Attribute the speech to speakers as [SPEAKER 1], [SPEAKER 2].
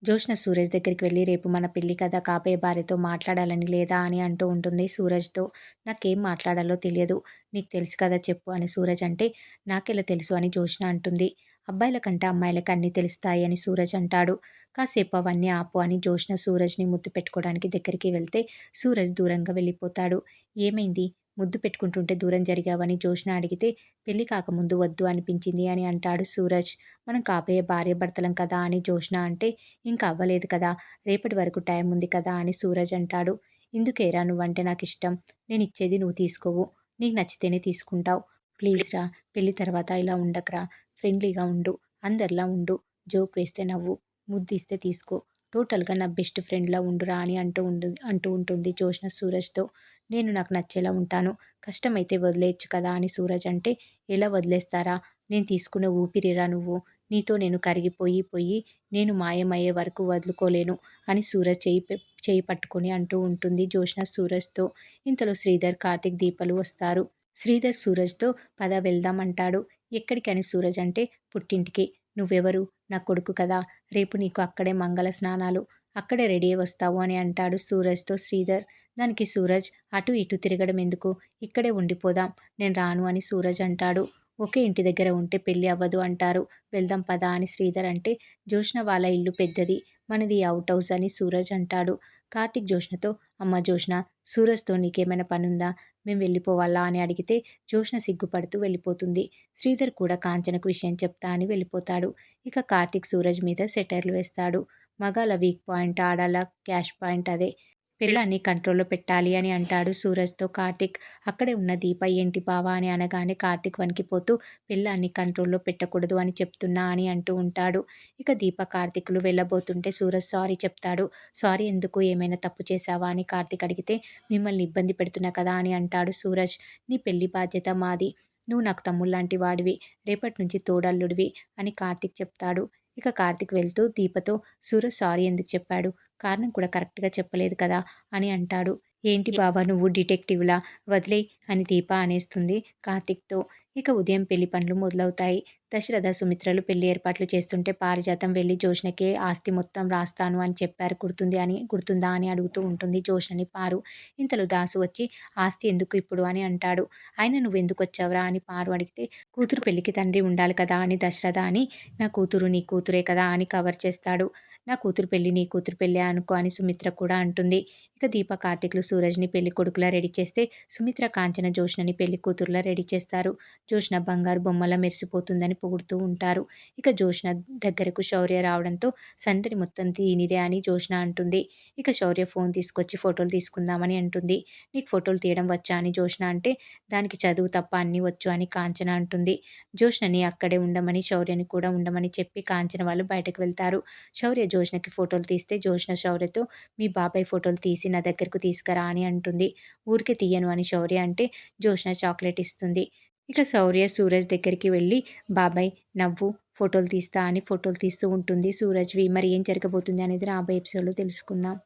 [SPEAKER 1] జోష్న సూరజ్ దగ్గరికి వెళ్ళి రేపు మన పెళ్లి కదా కాబోయే భార్యతో మాట్లాడాలని లేదా అని అంటూ ఉంటుంది సూరజ్తో. నాకేం మాట్లాడాలో తెలియదు. నీకు తెలుసు కదా చెప్పు అని సూరజ్ అంటే, నాకెలా తెలుసు అని జోష్న అంటుంది. అబ్బాయిల కంటే అమ్మాయిలకి అన్నీ తెలుస్తాయి అని సూరజ్ అంటాడు. కాసేపు అవన్నీ ఆపు అని జోష్న సూరజ్ని ముద్దు పెట్టుకోవడానికి దగ్గరికి వెళ్తే సూరజ్ దూరంగా వెళ్ళిపోతాడు. ఏమైంది? ముద్దు పెట్టుకుంటుంటే దూరం జరిగావని జోష్న అడిగితే, పెళ్లి కాకముందు వద్దు అనిపించింది అని అంటాడు సూరజ్. మనం కాబోయే భార్యాభర్తలం కదా అని జోష్న అంటే, ఇంకా అవ్వలేదు కదా, రేపటి వరకు టైం ఉంది కదా అని సూరజ్ అంటాడు. ఇందుకేరా నువ్వంటే నాకిష్టం. నేనిచ్చేది నువ్వు తీసుకోవు. నీకు నచ్చితేనే తీసుకుంటావు. ప్లీజ్ రా, పెళ్లి తర్వాత ఇలా ఉండకురా. ఫ్రెండ్లీగా ఉండు. అందరిలా ఉండు. జోక్ వేస్తే నవ్వు. ముద్దిస్తే తీసుకో. టోటల్‌గా నా బెస్ట్ ఫ్రెండ్‌లా ఉండురా అని అంటూ ఉంటుంది జోష్న సూరజ్‌తో. నేను నాకు నచ్చేలా ఉంటాను. కష్టమైతే వదిలేయొచ్చు కదా అని సూరజ్ అంటే, ఎలా వదిలేస్తారా? నేను తీసుకునే ఊపిరిరా నువ్వు. నీతో నేను కరిగిపోయి నేను మాయమయ్యే వరకు వదులుకోలేను అని సూరజ్ చెయ్యి పట్టుకొని అంటూ ఉంటుంది జోష్న సూరజ్‌తో. ఇంతలో శ్రీధర్, కార్తీక్, దీపలు వస్తారు. శ్రీధర్ సూరజ్‌తో పద వెళ్దాం అంటాడు. ఎక్కడికని సూరజ్ అంటే, పుట్టింటికి. నువ్వెవరు? నా కొడుకు కదా! రేపు నీకు అక్కడే మంగళ స్నానాలు. అక్కడే రెడీ అయ్యి వస్తావు అని అంటాడు సూరజ్‌తో శ్రీధర్. దానికి సూరజ్, అటు ఇటు తిరగడం ఎందుకు? ఇక్కడే ఉండిపోదాం. నేను రాను అని సూరజ్ అంటాడు. ఒకే ఇంటి దగ్గర ఉంటే పెళ్లి అవ్వదు అంటారు. వెళ్దాం పదా అని శ్రీధర్ అంటే, జోష్న వాళ్ళ ఇల్లు పెద్దది. మనది అవుట్ హౌస్ అని సూరజ్ అంటాడు. కార్తీక్ జోష్నతో, అమ్మ జోష్న, సూరజ్‌తో నీకేమైనా పనుందా? మేం వెళ్ళిపోవాలా అని అడిగితే జోష్న సిగ్గుపడుతూ వెళ్ళిపోతుంది. శ్రీధర్ కూడా కాంచనకు విషయం చెప్తా అని వెళ్ళిపోతాడు. ఇక కార్తీక్ సూరజ్ మీద సెటైర్లు వేస్తాడు. మగాళ్ళ వీక్ పాయింట్, ఆడాళ్ళ క్యాష్ పాయింట్ అదే. పెళ్ళాన్ని కంట్రోల్‌లో పెట్టాలి అని అంటాడు సూరజ్‌తో కార్తీక్. అక్కడే ఉన్న దీప ఏంటి బావా అని అనగానే కార్తీక్ వణికిపోతూ, పెళ్ళాన్ని కంట్రోల్‌లో పెట్టకూడదు అని చెప్తున్నా అని అంటూ ఉంటాడు. ఇక దీప, కార్తీక్‌లు వెళ్ళబోతుంటే సూరజ్ సారీ చెప్తాడు. సారీ ఎందుకు? ఏమైనా తప్పు చేశావా అని కార్తీక్ అడిగితే, మిమ్మల్ని ఇబ్బంది పెడుతున్నా కదా అని అంటాడు సూరజ్. నీ పెళ్లి బాధ్యత మాది. నువ్వు నాకు తమ్ముళ్లాంటి వాడివి. రేపటి నుంచి తోడల్లుడివి అని కార్తీక్ చెప్తాడు. ఇక కార్తీక్ వెళ్తూ దీపతో, సూరజ్ సారీ ఎందుకు చెప్పాడు? కారణం కూడా కరెక్ట్‌గా చెప్పలేదు కదా అని అంటాడు. ఏంటి బావ నువ్వు డిటెక్టివ్‌లా, వదిలేయ్ అని దీప అనేస్తుంది కార్తీక్‌తో. ఇక ఉదయం పెళ్లి పనులు మొదలవుతాయి. దశరథ, సుమిత్రలు పెళ్లి ఏర్పాట్లు చేస్తుంటే పారిజాతం వెళ్లి జోష్నకే ఆస్తి మొత్తం రాస్తాను అని చెప్పారు గుర్తుందా అని అడుగుతూ ఉంటుంది జోష్నని పారు. ఇంతలో దాసు వచ్చి, ఆస్తి ఎందుకు ఇప్పుడు అని అంటాడు. అయినా నువ్వెందుకొచ్చావురా అని పారు అడిగితే, కూతురు పెళ్లికి తండ్రి ఉండాలి కదా అని దశరథ అని, నా కూతురు నీ కూతురే కదా అని కవర్ చేస్తాడు. నా కూతురు పెళ్లి నీ కూతురు పెళ్ళే అనుకో అని సుమిత్ర కూడా అంటుంది. ఇక దీప, కార్తీక్‌లు సూరజ్‌ని పెళ్లి కొడుకులా రెడీ చేస్తే, సుమిత్ర, కాంచన జోష్నని పెళ్లి కూతురులా రెడీ చేస్తారు. జోష్న బంగారు బొమ్మలా మెరిసిపోతుందని పొగుడుతూ ఉంటారు. ఇక జోష్న దగ్గరకు శౌర్య రావడంతో, సందడి మొత్తం దీనిదే అని జోష్న అంటుంది. ఇక శౌర్య ఫోన్ తీసుకొచ్చి ఫోటోలు తీసుకుందామని అంటుంది. నీకు ఫోటోలు తీయడం వచ్చా అని జోష్న అంటే, దానికి చదువు తప్ప అన్నీ వచ్చు అని కాంచన అంటుంది. జోష్నని అక్కడే ఉండమని, శౌర్యని కూడా ఉండమని చెప్పి కాంచన వాళ్ళు బయటకు వెళ్తారు. శౌర్య జోష్నకి ఫోటోలు తీస్తే జోష్న శౌర్యతో, మీ బాబాయ్ ఫోటోలు తీసి నా దగ్గరకు తీసుకురా అని అంటుంది. ఊరికే తీయను అని శౌర్య అంటే జోష్న చాక్లెట్ ఇస్తుంది. ఇక శౌర్య సూరజ్ దగ్గరికి వెళ్ళి, బాబాయ్ నవ్వు, ఫోటోలు తీస్తా అని ఫోటోలు తీస్తూ ఉంటుంది సూరజ్‌వి. మరి ఏం జరగబోతుంది అనేది రాబోయే ఎపిసోడ్‌లో తెలుసుకుందాం.